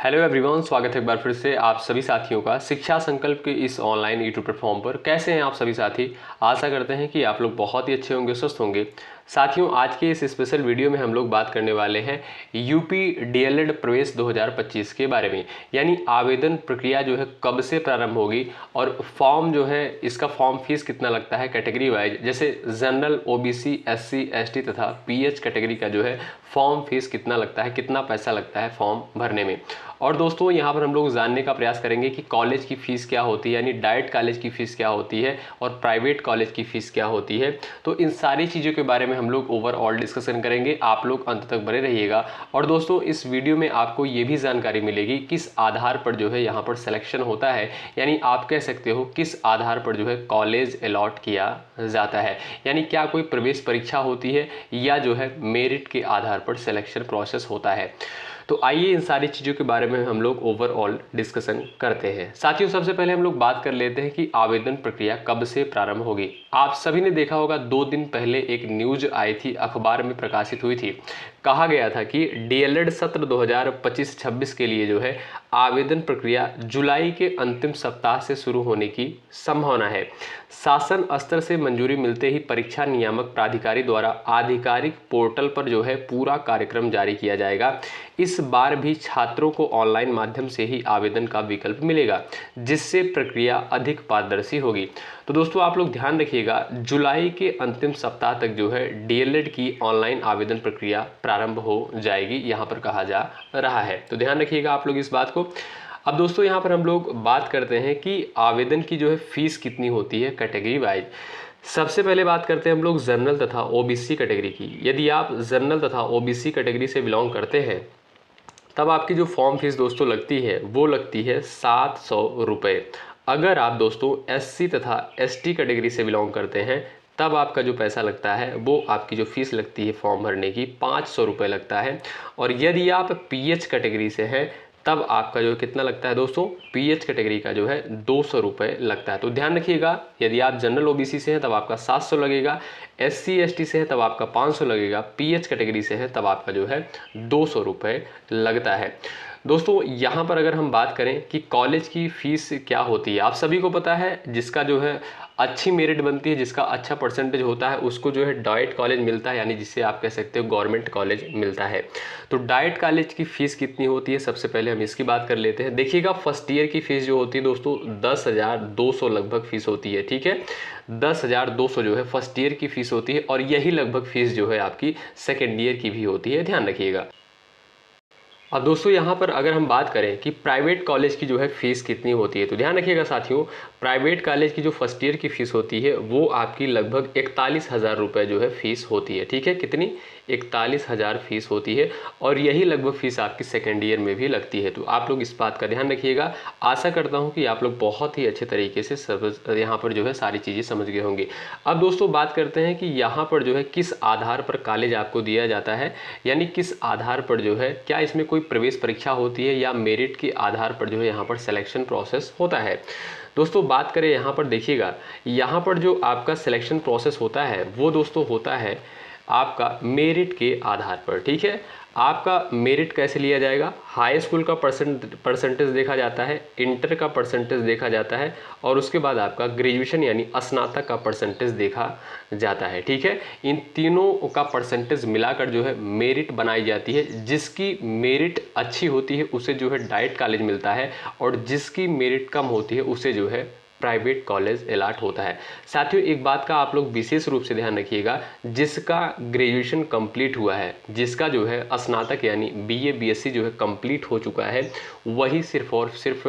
Hello everyone, स्वागत है एक बार फिर से आप सभी साथियों का शिक्षा संकल्प के इस ऑनलाइन यूट्यूब प्लेटफॉर्म पर। कैसे हैं आप सभी साथी? आशा करते हैं कि आप लोग बहुत ही अच्छे होंगे, स्वस्थ होंगे। साथियों, आज के इस स्पेशल वीडियो में हम लोग बात करने वाले हैं यूपी डीएलएड प्रवेश 2025 के बारे में। यानी आवेदन प्रक्रिया जो है कब से प्रारंभ होगी और फॉर्म जो है इसका फॉर्म फीस कितना लगता है कैटेगरी वाइज, जैसे जनरल, ओबीसी, एससी, एसटी तथा पीएच कैटेगरी का जो है फॉर्म फीस कितना लगता है, कितना पैसा लगता है फॉर्म भरने में। और दोस्तों यहाँ पर हम लोग जानने का प्रयास करेंगे कि कॉलेज की फ़ीस क्या होती है, यानी डाइट कॉलेज की फ़ीस क्या होती है और प्राइवेट कॉलेज की फ़ीस क्या होती है। तो इन सारी चीज़ों के बारे में हम लोग ओवरऑल डिस्कशन करेंगे। आप लोग अंत तक बने रहिएगा। और दोस्तों, इस वीडियो में आपको ये भी जानकारी मिलेगी किस आधार पर जो है यहाँ पर सिलेक्शन होता है, यानी आप कह सकते हो किस आधार पर जो है कॉलेज अलॉट किया जाता है। यानी क्या कोई प्रवेश परीक्षा होती है या जो है मेरिट के आधार पर सिलेक्शन प्रोसेस होता है। तो आइए इन सारी चीज़ों के बारे में हम लोग ओवरऑल डिस्कशन करते हैं। साथियों, सबसे पहले हम लोग बात कर लेते हैं कि आवेदन प्रक्रिया कब से प्रारंभ होगी। आप सभी ने देखा होगा 2 दिन पहले एक न्यूज आई थी, अखबार में प्रकाशित हुई थी। कहा गया था कि डीएलएड सत्र 2025-26 के लिए जो है आवेदन प्रक्रिया जुलाई के अंतिम सप्ताह से शुरू होने की संभावना है। शासन स्तर से मंजूरी मिलते ही परीक्षा नियामक प्राधिकारी द्वारा आधिकारिक पोर्टल पर जो है पूरा कार्यक्रम जारी किया जाएगा। इस बार भी छात्रों को ऑनलाइन माध्यम से ही आवेदन का विकल्प मिलेगा, जिससे प्रक्रिया अधिक पारदर्शी होगी। तो दोस्तों, आप लोग ध्यान रखिएगा, जुलाई के अंतिम सप्ताह तक जो है डीएलएड की ऑनलाइन आवेदन प्रक्रिया प्रारंभ हो जाएगी, यहाँ पर कहा जा रहा है। तो ध्यान रखिएगा आप लोग इस बात को। अब दोस्तों, यहाँ पर हम लोग बात करते हैं कि आवेदन की जो है फीस कितनी होती है कैटेगरी वाइज। सबसे पहले बात करते हैं हम लोग जनरल तथा ओबीसी कैटेगरी की। यदि आप जनरल तथा ओबीसी कैटेगरी से बिलोंग करते हैं तब आपकी जो फॉर्म फीस दोस्तों लगती है वो लगती है 700 रुपये। अगर आप दोस्तों एससी तथा एसटी कैटेगरी से बिलोंग करते हैं तब आपका जो पैसा लगता है वो आपकी जो फीस लगती है फॉर्म भरने की 500 रुपये लगता है। और यदि आप पीएच कैटेगरी से हैं तब आपका जो कितना लगता है दोस्तों, पीएच कैटेगरी का जो है 200 रुपये लगता है। तो ध्यान रखिएगा, यदि आप जनरल ओबीसी से हैं तब आपका 700 लगेगा, एससी एसटी से है तब आपका 500 लगेगा, पीएच कैटेगरी से है तब आपका जो है 200 रुपये लगता है। दोस्तों, यहाँ पर अगर हम बात करें कि कॉलेज की फ़ीस क्या होती है, आप सभी को पता है जिसका जो है अच्छी मेरिट बनती है, जिसका अच्छा परसेंटेज होता है, उसको जो है डाइट कॉलेज मिलता है, यानी जिसे आप कह सकते हो गवर्नमेंट कॉलेज मिलता है। तो डाइट कॉलेज की फ़ीस कितनी होती है, सबसे पहले हम इसकी बात कर लेते हैं। देखिएगा, फर्स्ट ईयर की फ़ीस जो होती है दोस्तों 10,200 लगभग फ़ीस होती है। ठीक है, 10,200 जो है फर्स्ट ईयर की फ़ीस होती है और यही लगभग फ़ीस जो है आपकी सेकेंड ईयर की भी होती है। ध्यान रखिएगा। अब दोस्तों, यहाँ पर अगर हम बात करें कि प्राइवेट कॉलेज की जो है फ़ीस कितनी होती है, तो ध्यान रखिएगा साथियों, प्राइवेट कॉलेज की जो फर्स्ट ईयर की फ़ीस होती है वो आपकी लगभग 41,000 रुपये जो है फ़ीस होती है। ठीक है, कितनी? 41,000 फ़ीस होती है और यही लगभग फ़ीस आपकी सेकेंड ईयर में भी लगती है। तो आप लोग इस बात का ध्यान रखिएगा। आशा करता हूँ कि आप लोग बहुत ही अच्छे तरीके से यहाँ पर जो है सारी चीज़ें समझ गए होंगे। अब दोस्तों, बात करते हैं कि यहाँ पर जो है किस आधार पर कॉलेज आपको दिया जाता है, यानी किस आधार पर जो है, क्या इसमें कोई प्रवेश परीक्षा होती है या मेरिट के आधार पर जो है यहाँ पर सिलेक्शन प्रोसेस होता है। दोस्तों, बात करें यहाँ पर, देखिएगा यहाँ पर जो आपका सिलेक्शन प्रोसेस होता है वो दोस्तों होता है आपका मेरिट के आधार पर। ठीक है, आपका मेरिट कैसे लिया जाएगा? हाई स्कूल का परसेंटेज देखा जाता है, इंटर का परसेंटेज देखा जाता है और उसके बाद आपका ग्रेजुएशन यानी स्नातक का परसेंटेज देखा जाता है। ठीक है, इन तीनों का परसेंटेज मिलाकर जो है मेरिट बनाई जाती है। जिसकी मेरिट अच्छी होती है उसे जो है डाइट कॉलेज मिलता है और जिसकी मेरिट कम होती है उसे जो है प्राइवेट कॉलेज अलॉट होता है। साथियों, एक बात का आप लोग विशेष रूप से ध्यान रखिएगा, जिसका ग्रेजुएशन कंप्लीट हुआ है, जिसका जो है स्नातक यानी बीए बीएससी जो है कंप्लीट हो चुका है, वही सिर्फ और सिर्फ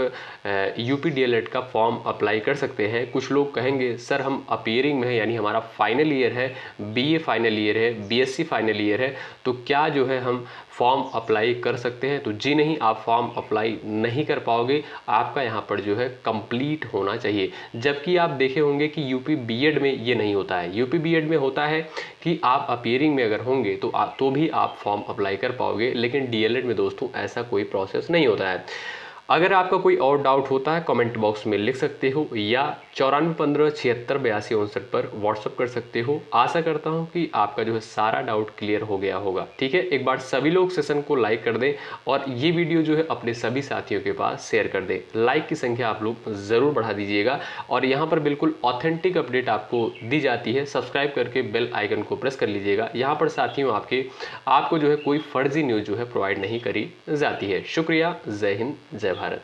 यूपी डीएलएड का फॉर्म अप्लाई कर सकते हैं। कुछ लोग कहेंगे सर हम अपीयरिंग में है, यानी हमारा फाइनल ईयर है, बीए फाइनल ईयर है, बीएससी फाइनल ईयर है, तो क्या जो है हम फॉर्म अप्लाई कर सकते हैं? तो जी नहीं, आप फॉर्म अप्लाई नहीं कर पाओगे। आपका यहाँ पर जो है कंप्लीट होना चाहिए। जबकि आप देखे होंगे कि यूपी बीएड में ये नहीं होता है। यूपी बीएड में होता है कि आप अपीयरिंग में अगर होंगे तो भी आप फॉर्म अप्लाई कर पाओगे, लेकिन डीएलएड में दोस्तों ऐसा कोई प्रोसेस नहीं होता है। अगर आपका कोई और डाउट होता है कमेंट बॉक्स में लिख सकते हो या 9415768259 पर व्हाट्सअप कर सकते हो। आशा करता हूं कि आपका जो है सारा डाउट क्लियर हो गया होगा। ठीक है, एक बार सभी लोग सेशन को लाइक कर दें और ये वीडियो जो है अपने सभी साथियों के पास शेयर कर दें। लाइक की संख्या आप लोग ज़रूर बढ़ा दीजिएगा और यहाँ पर बिल्कुल ऑथेंटिक अपडेट आपको दी जाती है। सब्सक्राइब करके बेल आइकन को प्रेस कर लीजिएगा। यहाँ पर साथियों आपको जो है कोई फर्जी न्यूज़ जो है प्रोवाइड नहीं करी जाती है। शुक्रिया। जय हिंद, जय भारत।